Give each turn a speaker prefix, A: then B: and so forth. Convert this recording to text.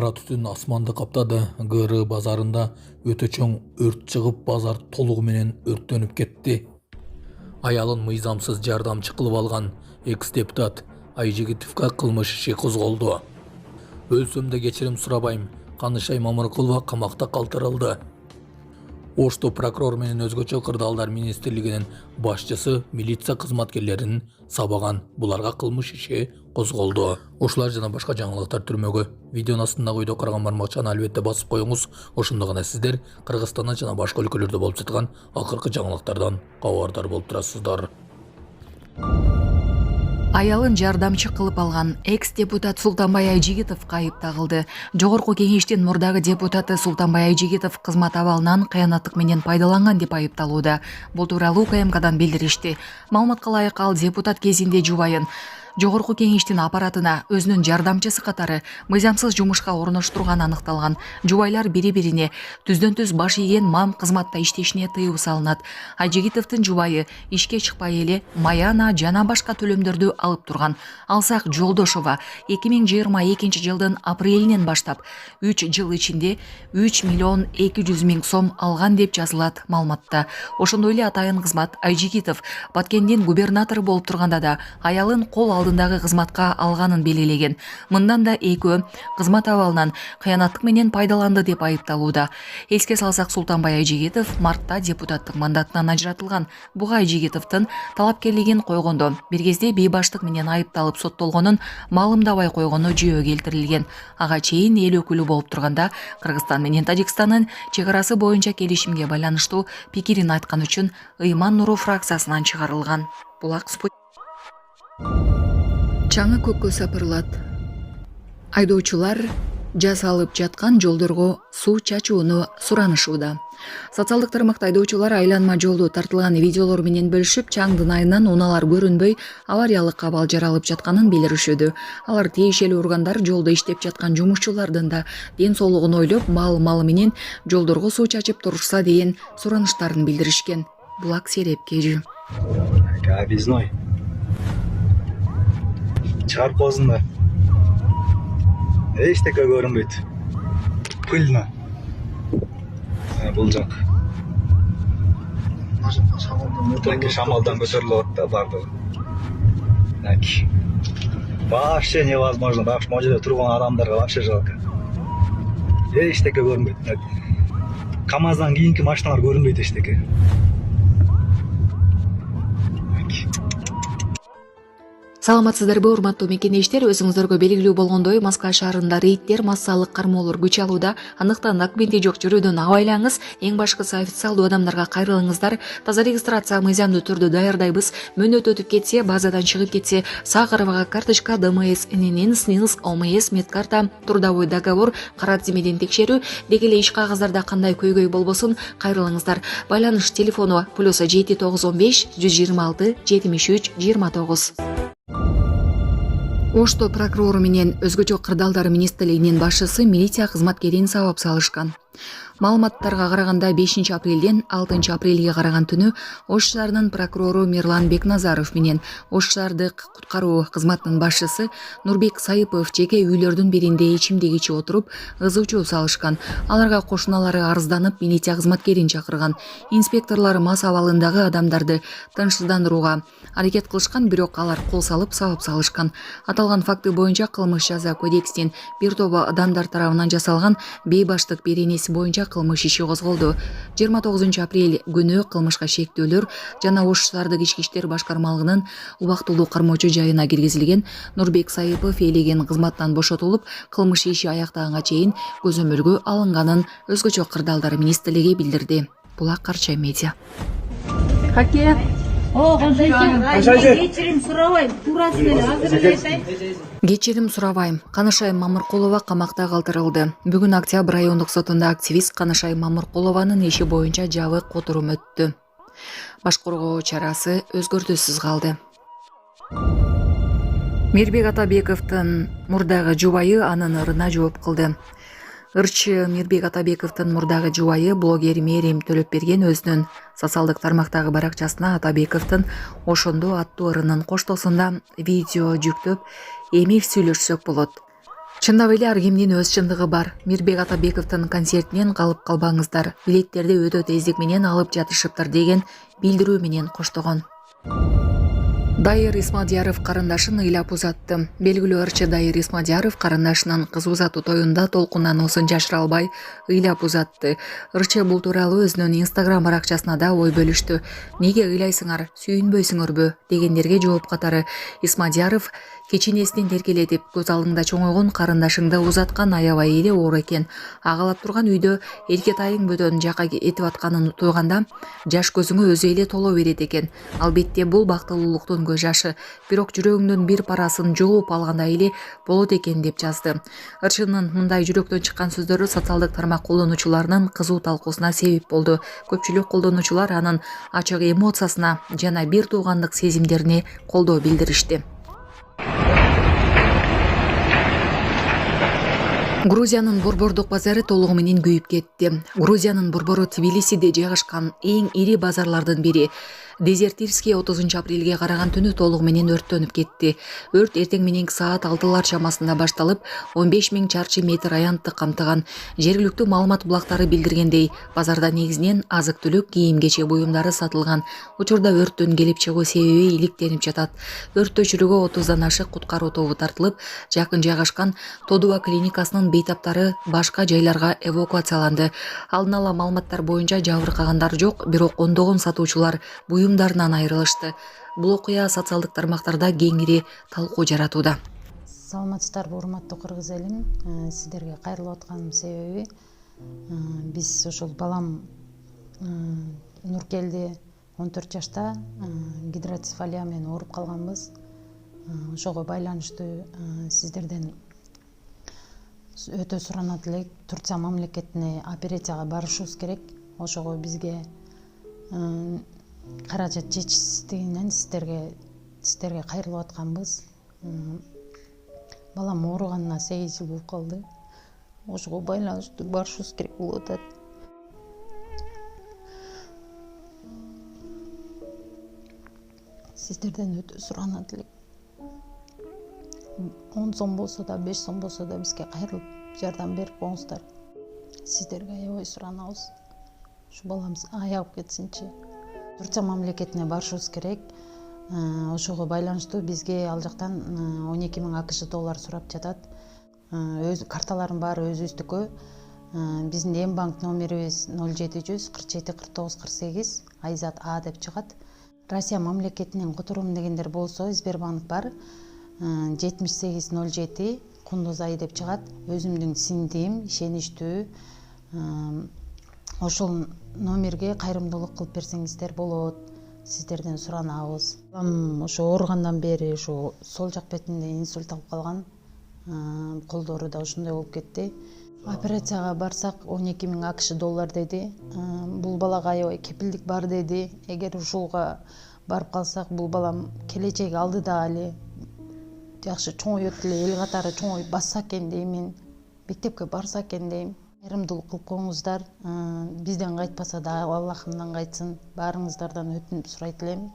A: Кара түтүн асманды каптады. ГР базарында өтө чоң өрт чыгып, базар толугу менен өрттөнүп кетти. Аялын мыйзамсыз жардамчы кылып алган экс-депутат Айжигитовго кылмыш иши козголду. Өлсөмдө кечирим сурабайм. Канышай Мамыркулова камакта калтырылды. Ошто прокурор менен өзгөчө кырдаалдар министрлигинин башчысы милиция кызматкерлерин сабаган. Буларга кылмыш иши козголду. Ушулар жана башка жаңылыктар түрмөгө. Видеонун астындагы үйдө караган бармакчаны албетте басып коюңуз. Ошондо гана сиздер Кыргызстандан жана башка өлкөлөрдө болуп жаткан акыркы жаңылыктардан кабардар болуп турасыздар.
B: Аялын жардамчы кылып алган экс-депутат Султанбай Айжигитовго айып тагылды. Жогорку кеңештин мурдагы депутаты Султанбай Айжигитов кызмат абалынан кыянаттык менен пайдаланган деп айыпталууда. Бул тууралуу УКМКдан билдиришти. Маалыматка ылайык ал депутат кезинде жубайын Жогорку кеңештин аппаратына өзүнүн жардамчысы катары мыйзамсыз жумушка орноштурганы аныкталган. Жубайлар бири-бирине түздөн-түз баш ийген мам кызматта иштешине тыюу салынат. Айжигитовдун жубайы ишке чыкпай эле маяна жана башка төлөмдөрдү алып турган. Алсак Жолдошова 2022 жылдын апрелинен баштап 3 жыл ичинде 3 миллион 200 миң сом алган деп жазылат маалыматта. Ошондой эле атайын кызмат Айжигитов Баткендин губернатору болуп турганда да аялын кол алдындагы кызматка алганын белгилеген. Мындан да экөө кызмат абалынан кыянаттык менен пайдаланды деп айыпталууда. Эске салсак, Султанбай Айжигитов мартта депутаттык мандатынан ажыратылган. Буга Айжигитовдун талапкерлигин койгондо бир кезде бейбаштык менен айыпталып соттолгонун маалымдабай койгону жүйө келтирилген. Ага чейин эл өкүлү болуп турганда Кыргызстан менен Тажикстандын чек арасы боюнча келишимге байланыштуу пикирин айткан үчүн Ыйман Нуру фракциясынан чыгарылган. Булак Чаңы көккө сапырылат. Айдоочулар жасалып жаткан жолдорго суу чачууну суранышууда. Социалдык тармакта айдоочулар айланма жолду тартылган видеолор менен бөлүшүп, чаңдын айынан унаалар көрүнбөй, авариялык абал жаралып жатканын билдиришүүдө. Алар тиешелүү органдар жолдо иштеп жаткан жумушчулардын да ден соолугун ойлоп, мал менен жолдорго суу чачып турушса деген сураныштарын билдиришкен. Булак Серепкежи.
C: Объездной. Чыгарып коесуң да. Эчтеке көрүнбөйт. Пыльно. Бул жак. Шамалдан көтөрүлүп атат да бардыгы. Вообще невозможно. Вообще могу жерде турган адамдарга вообще жалко. Эчтеке көрүнбөйт. КамАЗдан кийинки машиналар көрүнбөйт эчтеке.
B: Саламатсыздарбы, урматтуу мекендештер? Өзүңүздөргө белгилүү болгондой, Москва шаарында рейдтер, массалык кармоолор күч алууда. Андыктан документи жок жүрүүдөн абайлаңыз. Эң башкысы официалдуу адамдарга кайрылыңыздар. Таза регистрация мыйзамдуу түрдө даярдайбыз. Мөөнөт өтүп кетсе, базадан чыгып кетсе, Сахарова карточка, ДМС, ННН, СНИЛС, ОМС, медкарта, трудовой договор, кара тизмеден текшерүү, деги эле иш кагаздарда кандай көйгөй болбосун кайрылыңыздар. Байланыш телефону +7 915 126 73 29. Ошто прокурору менен өзгөчө кырдаалдар министрлигинин башчысы милиция кызматкерин сабап салышкан. Маалыматтарга караганда 5 апрелден 6 апрелге караган түнү Ош шаарынын прокурору Мирлан Бекназаров менен Ош шаардык куткаруу кызматынын башчысы Нурбек Сайыпов жеке үйлөрдүн биринде ичимдик ичип отуруп ызы-чуу салышкан. Аларга кошуналары арызданып, милиция кызматкерин чакырган. Инспекторлор мас абалындагы адамдарды тынчсыздандырууга аракет кылышкан, бирок алар кол салып сабап салышкан. Аталган факты боюнча кылмыш жаза кодексинин бир тобу адамдар тарабынан жасалган бейбаштык беренеси боюнча кылмыш иши козголду. 29 апрель күнү кылмышка шектөөлөр жана Ош шаардык ички иштер башкармалыгынын убактылуу кармоочу жайына киргизилген. Нурбек Сайыпов ээлеген кызматтан бошотулуп, кылмыш иши аяктаганга чейин көзөмөлгө алынганын өзгөчө кырдаалдар министрлиги билдирди. Булак Карча медиа. Кечирим сурабайм. Канышай Мамыркулова камакта калтырылды. Бүгүн Октябрь райондук сотунда активист Канышай Мамыркулованын иши боюнча жабык отурум өттү. Баш коргоо чарасы өзгөртүүсүз калды. Мирбек Атабековдун мурдагы жубайы анын ырына жооп кылды. Ырчы Мирбек Атабековдун мурдагы жубайы блогер Мерим Төлөпберген өзүнүн социалдык тармактагы баракчасына Атабековдун ошондо аттуу ырынын коштоосунда видео жүктөп, эми сүйлөшсөк болот. Чындап эле ар кимдин өз чындыгы бар. Мирбек Атабековдун концертинен калып калбаңыздар. Билеттерди өтө тездик менен алып жатышыптыр деген билдирүү менен коштогон. Дайыр Исмадияров карындашын ыйлап узатты. Белгилүү ырчы Дайыр Исмадияров карындашынын кыз узатуу тоюнда толкундануусун жашыра албай ыйлап узатты. Ырчы бул тууралуу өзүнүн Instagram баракчасына да ой бөлүштү. Неге ыйлайсыңар, сүйүнбөйсүңөрбү дегендерге жооп катары Исмадияров кечинесинин теркелетип көз алдыңда чоңойгон карындашыңды узаткан аябай эле оор экен. Агалап турган үйдө эркетайың бөтөн жака этип атканын тойганда жаш көзүңө өзү эле толо берет экен. Албетте бул бактылуулуктун көз жашы, бирок жүрөгүңдүн бир парасын жууп алгандай эле болот экен деп жазды. Ырчынын мындай жүрөктөн чыккан сөздөрү социалдык тармак колдонуучуларынын кызуу талкуусуна себеп болду. Көпчүлүк колдонуучулар анын ачык эмоциясына жана бир туугандык сезимдерине колдоо билдиришти. Грузиянын борбордук базары толугу менен күйүп кетти. Грузиянын борбору Тбилисиде жайгашкан эң ири базарлардын бири. Дезертирский 30 апрелге караган түнү толугу менен өрттөнүп кетти. Өрт эртең мененки саат 6 чамасында башталып, 15 000 чарчы метр аянтты камтыган. Жергиликтүү маалымат булактары билдиргендей, базарда негизинен азык-түлүк, кийим-кечек буюмдары сатылган. Учурда өрттүн келип чыгуу себеби иликтенип жатат. Өрттө өчүрүүгө 30дан ашык куткаруу тобу тартылып, жакын жайгашкан Тодуа клиникасынын бейтаптары башка жайларга эвакуацияланды. Алдын ала маалыматтар боюнча жабыркагандар жок, бирок ондогон сатуучулар буюмдарынан айрылышты. Бул окуя социалдык тармактарда кеңири талкуу жаратууда.
D: Саламатсыздарбы, урматтуу кыргыз элим. Сиздерге кайрылып атканымдын себеби биз ушул балам Нуркелди 14 жашта гидроцефалия менен ооруп калганбыз. Ошого байланыштуу сиздерден өтө суранат элек. Турция мамлекетине операцияга барышыбыз керек. Ошого бизге каражат жетишсиздигинен сиздерге кайрылып атканбыз. Балам ооруганына 8 жыл болуп калды. Ошого байланыштуу барышыбыз керек болуп атат. Сиздерден өтө суранат элек. 10 сом болсо да, 5 сом болсо да бизге кайрылып жардам берип коюңуздар. Сиздерге аябай суранабыз. Ушу баламыз аягып кетсинчи. Турция мамлекетине барышыбыз керек. Ошого байланыштуу бизге ал жактан 12 000 АКШ доллар сурап жатат. Өз карталарым бар, өзүбүздүкү. Биздин эм банк номерибиз 0700 47 49 48 Айзат А деп чыгат. Россия мамлекетинен которуум дегендер болсо Сбербанк бар. 7807 Кундуз Ай деп чыгат. Өзүмдүн сиңдим, ишеничтүү. Ошол номерге кайрымдуулук кылып берсеңиздер болот. Сиздерден суранабыз. Балам ошо ооругандан бери ошо сол жак бетинде инсульт алып калган. Колдору да ошондой болуп кетти. Операцияга барсак 12 000 АКШ доллар деди. Бул балага аябай кепилдик бар деди. Эгер ушулга барып калсак, бул балам келечеги алдыда эле жакшы чоңойот эле, эл катары чоңоюп басса экен деймин. Мектепке барса экен дейм. Кайрымдуулук кылып коюңуздар. Бизден кайтпаса да Аллахымдан кайтсын. Баарыңыздардан өтүнүп сурайт элем.